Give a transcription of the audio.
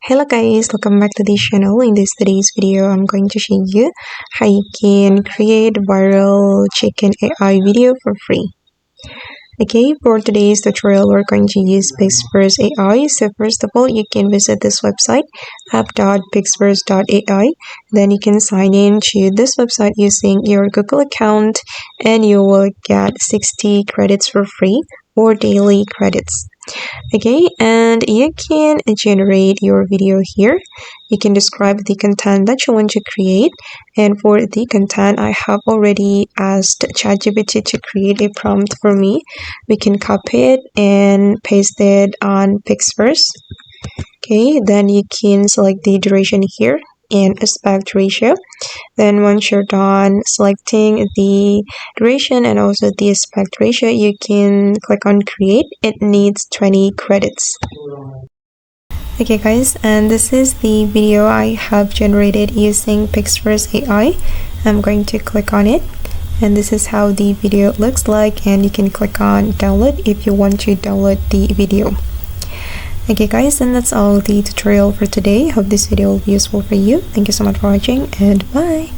Hello guys, welcome back to this channel. In today's video, I'm going to show you how you can create viral chicken AI video for free. Okay, for today's tutorial, we're going to use Pixverse AI. So first of all, you can visit this website, app.pixverse.ai. Then you can sign in to this website using your Google account and you will get 60 credits for free or daily credits. Okay, and you can generate your video here. You can describe the content that you want to create, and for the content I have already asked ChatGPT to create a prompt for me. We can copy it and paste it on Pixverse. Okay, then you can select the duration here and aspect ratio. Then once you're done selecting the duration and also the aspect ratio, you can click on create. It needs 20 credits. Okay guys, and this is the video I have generated using Pixverse AI. I'm going to click on it, and this is how the video looks like, and you can click on download if you want to download the video. Okay guys, and that's all the tutorial for today. Hope this video will be useful for you. Thank you so much for watching, and bye.